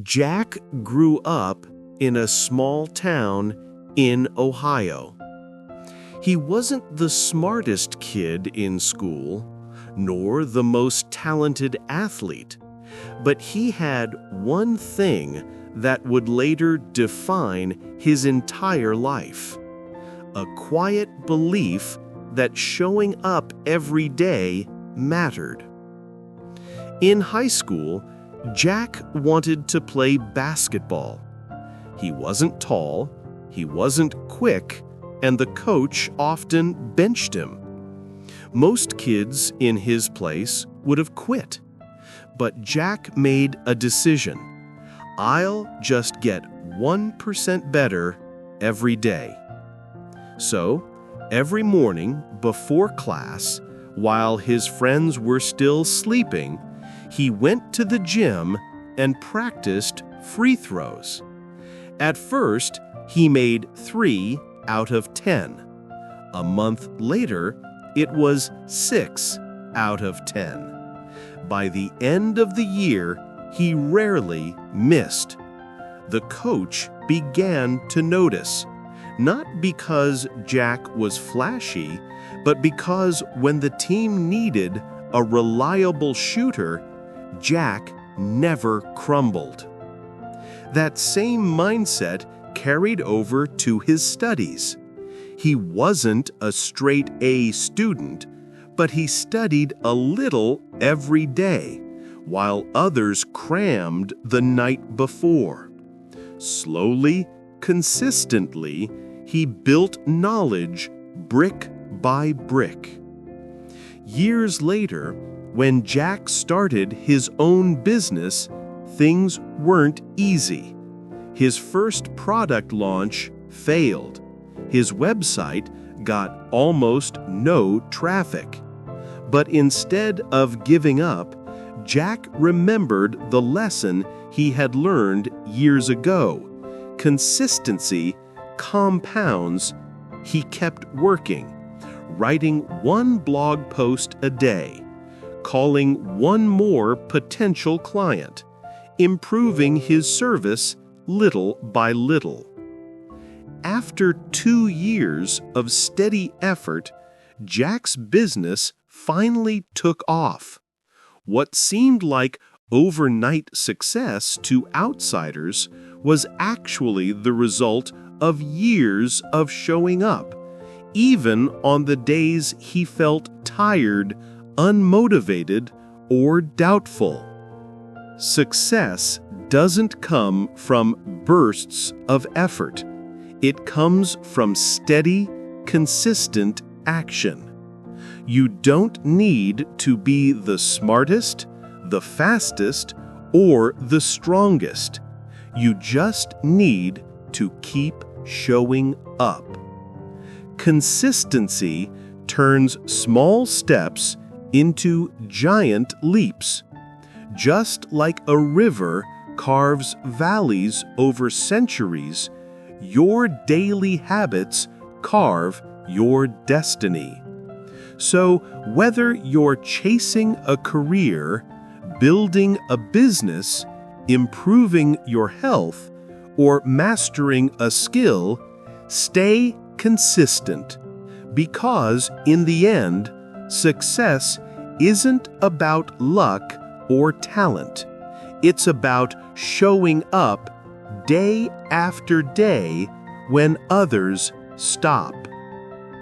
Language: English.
Jack grew up in a small town in Ohio. He wasn't the smartest kid in school, nor the most talented athlete, but he had one thing that would later define his entire life: a quiet belief that showing up every day mattered. In high school, Jack wanted to play basketball. He wasn't tall, he wasn't quick, and the coach often benched him. Most kids in his place would have quit. But Jack made a decision. I'll just get 1% better every day. So, every morning before class, while his friends were still sleeping, he went to the gym and practiced free throws. At first, he made 3 out of 10. A month later, it was 6 out of 10. By the end of the year, he rarely missed. The coach began to notice, not because Jack was flashy, but because when the team needed a reliable shooter, Jack never crumbled. That same mindset carried over to his studies. He wasn't a straight A student, but he studied a little every day, while others crammed the night before. Slowly, consistently, he built knowledge brick by brick. Years later, when Jack started his own business, things weren't easy. His first product launch failed. His website got almost no traffic. But instead of giving up, Jack remembered the lesson he had learned years ago. Consistency compounds. He kept working, writing 1 blog post a day, calling 1 more potential client, improving his service little by little. After 2 years of steady effort, Jack's business finally took off. What seemed like overnight success to outsiders was actually the result of years of showing up, even on the days he felt tired, unmotivated, or doubtful. Success doesn't come from bursts of effort. It comes from steady, consistent action. You don't need to be the smartest, the fastest, or the strongest. You just need to keep showing up. Consistency turns small steps into giant leaps. Just like a river carves valleys over centuries, your daily habits carve your destiny. So, whether you're chasing a career, building a business, improving your health, or mastering a skill, stay consistent. Because in the end, success isn't about luck or talent. It's about showing up day after day when others stop.